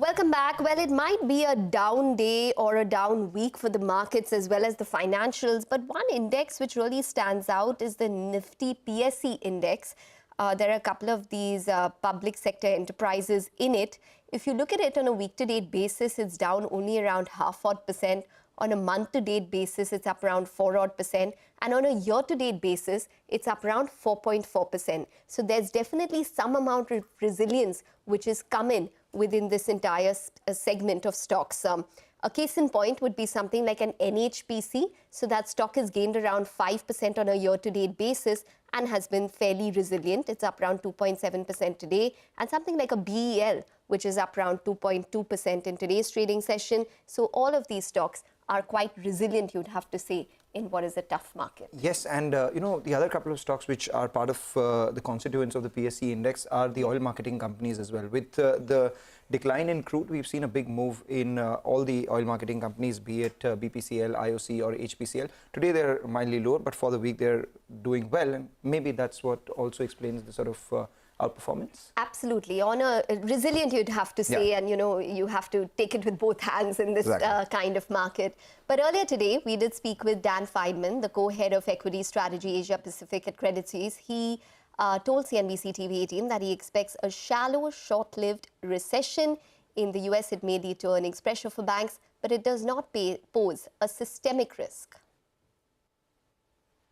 Welcome back. Well, it might be a down day or a down week for the markets as well as the financials, but one index which really stands out is the Nifty PSE index. There are a couple of these public sector enterprises in it. If you look at it on a week-to-date basis, it's down only around 0.5%. On a month-to-date basis, it's up around 4%. And on a year-to-date basis, it's up around 4.4%. So there's definitely some amount of resilience which is coming within this entire segment of stocks. A case in point would be something like an NHPC. So that stock has gained around 5% on a year-to-date basis and has been fairly resilient. It's up around 2.7% today. And something like a BEL, which is up around 2.2% in today's trading session. So all of these stocks are quite resilient, you'd have to say, in what is a tough market. Yes, and the other couple of stocks which are part of the constituents of the PSE index are the oil marketing companies as well. With the decline in crude, we've seen a big move in all the oil marketing companies, be it BPCL, IOC or HPCL. Today they're mildly lower, but for the week they're doing well, and maybe that's what also explains the sort of outperformance. Absolutely. On a resilient, you'd have to say, and you have to take it with both hands in this kind of market. But earlier today, we did speak with Dan Feidman, the co-head of Equity Strategy Asia Pacific at Credit Suisse. He told CNBC-TV18 that he expects a shallow, short-lived recession. In the US, it may lead to earnings pressure for banks, but it does not pose a systemic risk.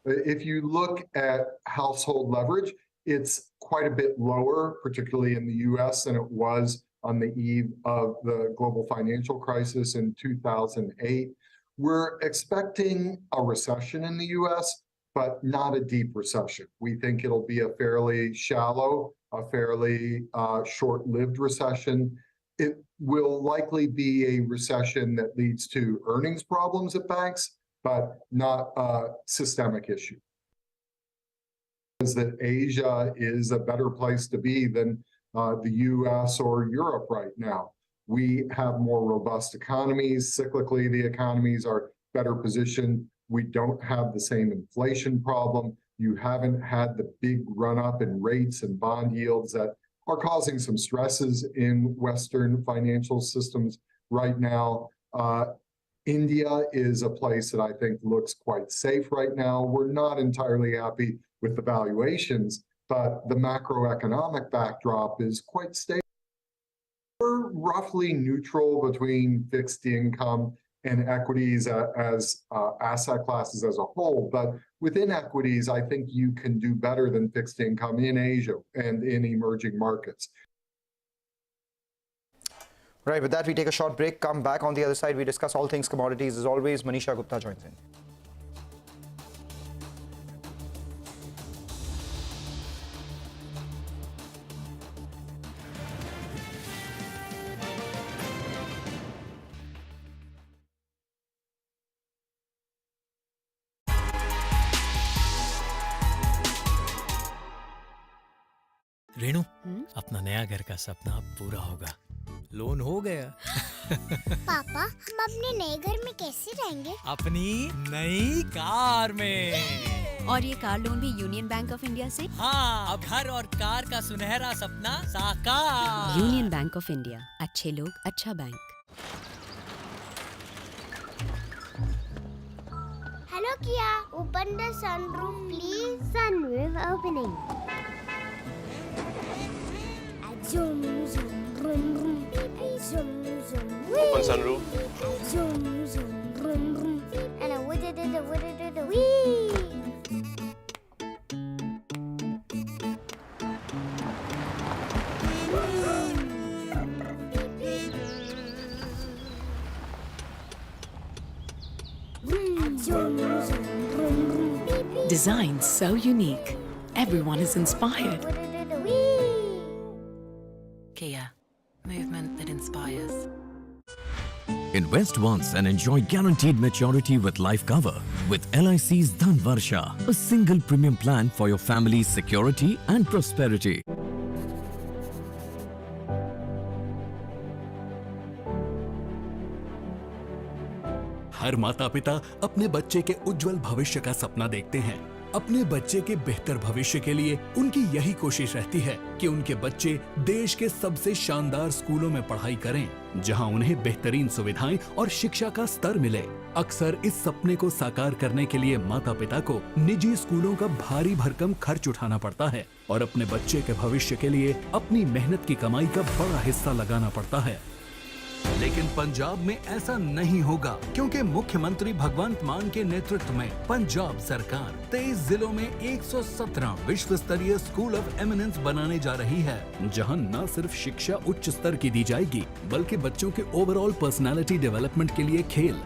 If you look at household leverage, it's quite a bit lower, particularly in the US, than it was on the eve of the global financial crisis in 2008. We're expecting a recession in the US, but not a deep recession. We think it'll be a fairly shallow, a fairly short-lived recession. It will likely be a recession that leads to earnings problems at banks, but not a systemic issue. That Asia is a better place to be than the US or Europe right now. We have more robust economies. Cyclically, the economies are better positioned. We don't have the same inflation problem. You haven't had the big run-up in rates and bond yields that are causing some stresses in Western financial systems right now. India is a place that I think looks quite safe right now. We're not entirely happy with the valuations, but the macroeconomic backdrop is quite stable. We're roughly neutral between fixed income and equities as asset classes as a whole, but within equities, I think you can do better than fixed income in Asia and in emerging markets. Right, with that, we take a short break, come back on the other side, we discuss all things commodities. As always, Manisha Gupta joins in. Renu, अपना नया घर का सपना पूरा होगा। Loan हो गया। पापा, हम अपने नए घर में कैसे रहेंगे? अपनी नई कार में। और ये कार लोन भी यूनियन बैंक ऑफ इंडिया से? हाँ, अब घर और कार का सुनहरा सपना साकार। यूनियन बैंक ऑफ इंडिया, अच्छे लोग, अच्छा bank. Hello, Kia. Open the sunroof, please. Sunroof opening. Zoom, zoom, vroom, vroom. Zoom, zoom, whee. Open sunroof. Zoom, zoom, vroom, vroom. And a wee-da-da-da, wee. Designed so unique, everyone is inspired. Kia, movement that inspires. Invest once and enjoy guaranteed maturity with life cover with LIC's Dhan Varsha, a single premium plan for your family's security and prosperity. हर माता पिता अपने बच्चे के उज्जवल भविष्य का सपना देखते हैं। अपने बच्चे के बेहतर भविष्य के लिए उनकी यही कोशिश रहती है कि उनके बच्चे देश के सबसे शानदार स्कूलों में पढ़ाई करें, जहां उन्हें बेहतरीन सुविधाएं और शिक्षा का स्तर मिले। अक्सर इस सपने को साकार करने के लिए माता पिता को निजी स्कूलों का भारी भरकम खर्च उठाना पड़ता है और अपने बच्चे के भविष्य के लिए अपनी मेहनत की कमाई का बड़ा हिस्सा लगाना पड़ता है। लेकिन पंजाब में ऐसा नहीं होगा, क्योंकि मुख्यमंत्री भगवंत मान के नेतृत्व में पंजाब सरकार 23 जिलों में 117 विश्व स्तरीय स्कूल ऑफ एमिनेंस बनाने जा रही है, जहां न सिर्फ शिक्षा उच्च स्तर की दी जाएगी, बल्कि बच्चों के ओवरऑल पर्सनालिटी डेवलपमेंट के लिए खेल,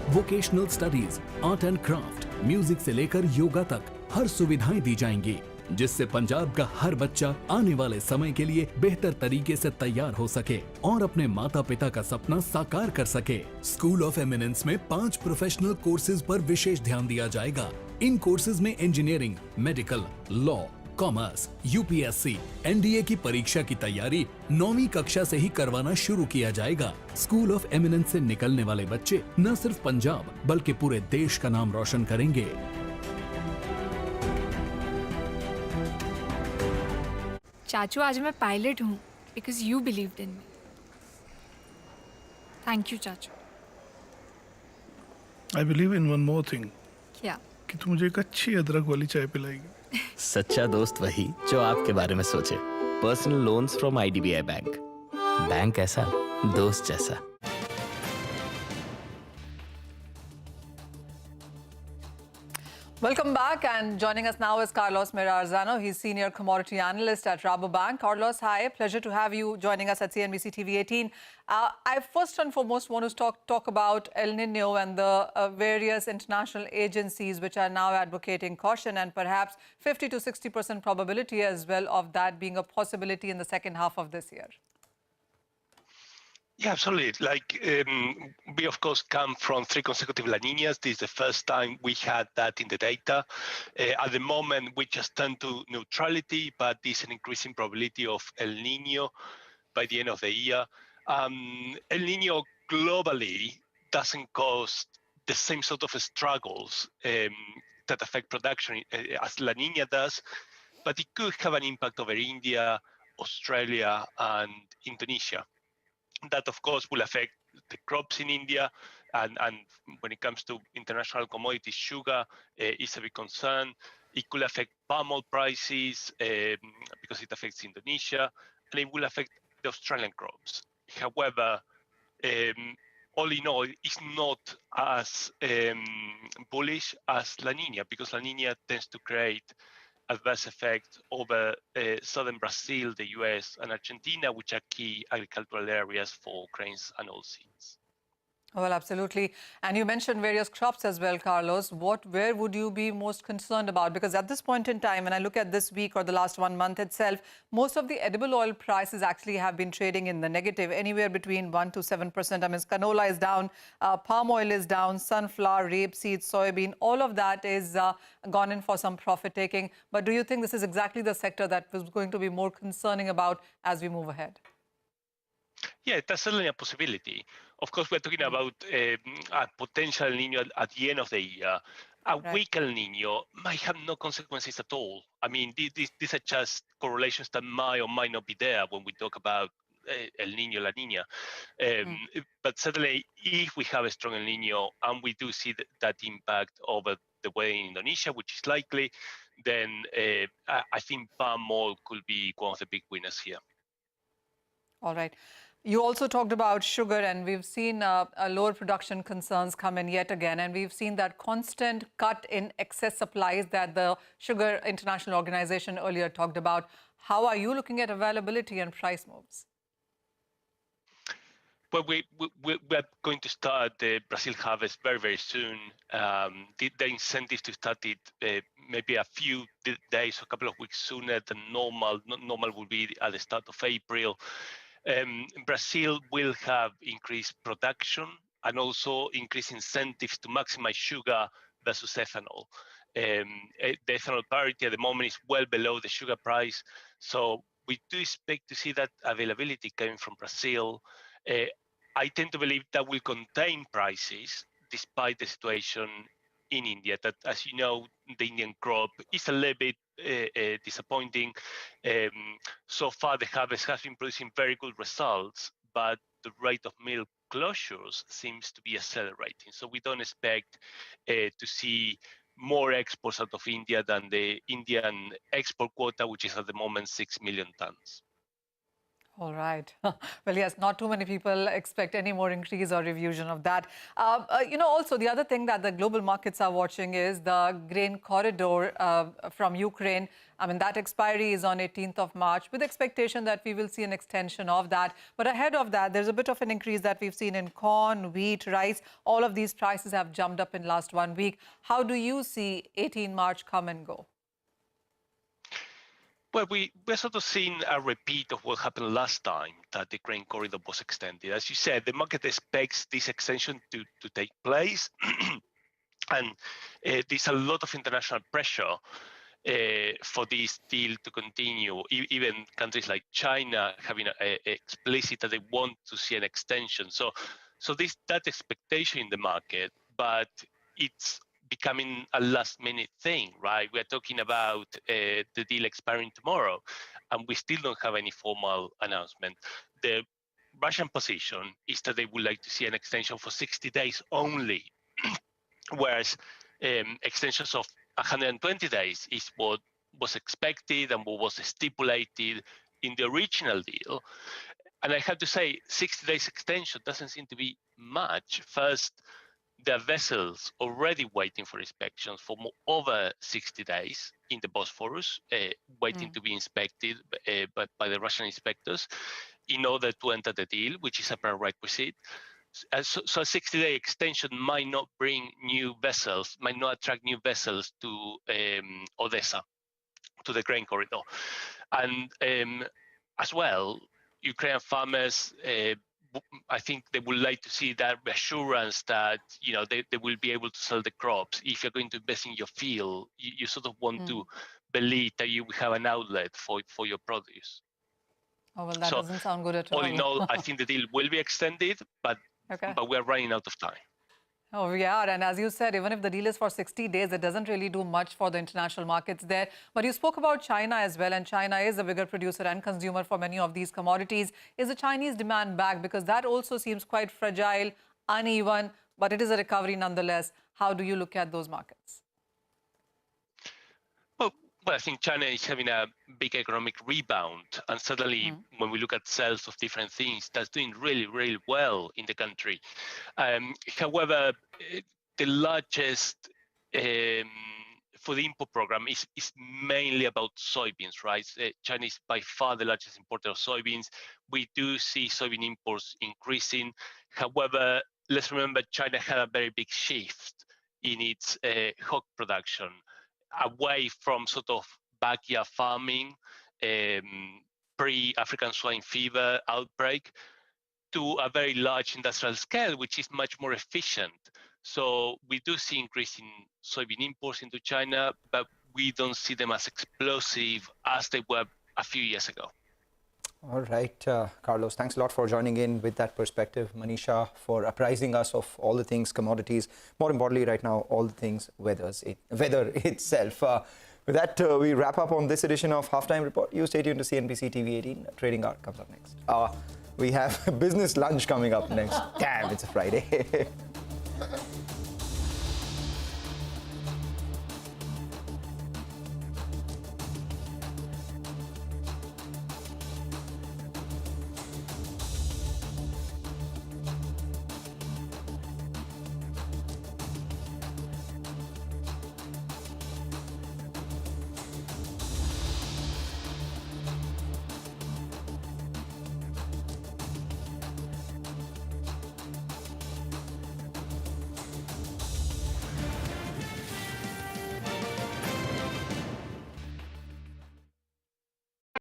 vocational studies, art and craft, music से लेकर योगा तक हर सुविधाएं दी जाएंगी, जिससे पंजाब का हर बच्चा आने वाले समय के लिए बेहतर तरीके से तैयार हो सके और अपने माता पिता का सपना साकार कर सके। स्कूल ऑफ एमिनेंस में 5 प्रोफेशनल कोर्सेज पर विशेष ध्यान दिया जाएगा। इन कोर्सेज में engineering, medical, law, commerce, UPSC, NDA की परीक्षा की तैयारी 9वीं कक्षा से ही करवाना शुरू किया जाएगा। स्कूल ऑफ एमिनेंस से निकलने वाले बच्चे न सिर्फ पंजाब बल्कि पूरे देश का नाम रोशन करेंगे। चाचू, आज मैं पायलट हूँ because you believed in me. Thank you चाचू। I believe in one more thing. क्या? कि तू मुझे एक अच्छी अदरक वाली चाय पिलाएगी। सच्चा दोस्त वही जो आपके बारे में सोचे। Personal loans from IDBI bank. Bank ऐसा, दोस्त जैसा। Welcome back, and joining us now is Carlos Mirarzano. He's Senior Commodity Analyst at Rabobank. Carlos, hi. Pleasure to have you joining us at CNBC-TV18. I first and foremost want to talk about El Nino and the various international agencies which are now advocating caution and perhaps 50 to 60% probability as well of that being a possibility in the second half of this year. Yeah, absolutely. We, of course, come from 3 consecutive La Niñas. This is the first time we had that in the data. At the moment, we just turn to neutrality, but there's an increasing probability of El Nino by the end of the year. El Nino globally doesn't cause the same sort of struggles that affect production as La Nina does, but it could have an impact over India, Australia, and Indonesia. That, of course, will affect the crops in India. And when it comes to international commodities, sugar is a big concern. It could affect palm oil prices because it affects Indonesia, and it will affect the Australian crops. However, all in all, it's not as bullish as La Nina, because La Nina tends to create adverse effects over southern Brazil, the US, and Argentina, which are key agricultural areas for grains and oilseeds. Well, absolutely. And you mentioned various crops as well, Carlos. Where would you be most concerned about? Because at this point in time, when I look at this week or the last 1 month itself, most of the edible oil prices actually have been trading in the negative, anywhere between 1 to 7%. I mean, canola is down, palm oil is down, sunflower, rapeseed, soybean, all of that is gone in for some profit taking. But do you think this is exactly the sector that was going to be more concerning about as we move ahead? Yeah, that's certainly a possibility. Of course, we're talking about a potential El Nino at the end of the year. A weak El Nino might have no consequences at all. I mean, these are just correlations that might or might not be there when we talk about El Nino, La Nina. But certainly, if we have a strong El Nino and we do see that impact over the weather in Indonesia, which is likely, then I think palm oil could be one of the big winners here. All right. You also talked about sugar, and we've seen lower production concerns come in yet again, and we've seen that constant cut in excess supplies that the Sugar International Organization earlier talked about. How are you looking at availability and price moves? Well, we're going to start the Brazil harvest very, very soon. The incentive to start it maybe a few days, a couple of weeks sooner than normal. Normal will be at the start of April. Brazil will have increased production and also increased incentives to maximize sugar versus ethanol. The ethanol parity at the moment is well below the sugar price, so we do expect to see that availability coming from Brazil. I tend to believe that will contain prices despite the situation in India, that, as you know, the Indian crop is a little bit disappointing. So far, the harvest has been producing very good results, but the rate of milk closures seems to be accelerating. So we don't expect to see more exports out of India than the Indian export quota, which is at the moment 6 million tons. All right. Well, yes, not too many people expect any more increase or revision of that. Also, the other thing that the global markets are watching is the grain corridor from Ukraine. I mean, that expiry is on 18th of March with expectation that we will see an extension of that. But ahead of that, there's a bit of an increase that we've seen in corn, wheat, rice. All of these prices have jumped up in last 1 week. How do you see 18 March come and go? Well, we're sort of seeing a repeat of what happened last time that the grain corridor was extended. As you said, the market expects this extension to take place. And there's a lot of international pressure for this deal to continue. Even countries like China having explicit that they want to see an extension. So that expectation in the market, but it's becoming a last-minute thing, right? We're talking about the deal expiring tomorrow, and we still don't have any formal announcement. The Russian position is that they would like to see an extension for 60 days only, whereas extensions of 120 days is what was expected and what was stipulated in the original deal. And I have to say, 60 days extension doesn't seem to be much. First, there are vessels already waiting for inspections for over 60 days in the Bosphorus, waiting to be inspected by the Russian inspectors in order to enter the deal, which is a prerequisite. So a 60-day extension might not bring new vessels, might not attract new vessels to Odessa, to the grain corridor. And as well, Ukrainian farmers, I think they would like to see that reassurance that they will be able to sell the crops. If you're going to invest in your field, you sort of want to believe that you will have an outlet for your produce. Oh, well, that doesn't sound good at all. All in all, I think the deal will be extended, but we're running out of time. Oh, we are. And as you said, even if the deal is for 60 days, it doesn't really do much for the international markets there. But you spoke about China as well, and China is a bigger producer and consumer for many of these commodities. Is the Chinese demand back? Because that also seems quite fragile, uneven, but it is a recovery nonetheless. How do you look at those markets? Well, I think China is having a big economic rebound. And suddenly, when we look at sales of different things, that's doing really, really well in the country. However, the largest for the import program is mainly about soybeans, right? China is by far the largest importer of soybeans. We do see soybean imports increasing. However, let's remember China had a very big shift in its hog production away from sort of backyard farming, pre-African swine fever outbreak, to a very large industrial scale, which is much more efficient. So we do see increase in soybean imports into China, but we don't see them as explosive as they were a few years ago. All right, Carlos, thanks a lot for joining in with that perspective. Manisha, for apprising us of all the things commodities, more importantly right now, all the things weather itself. With that, we wrap up on this edition of Halftime Report. You stay tuned to CNBC TV18. Trading Hour comes up next. We have business lunch coming up next. Damn, it's a Friday.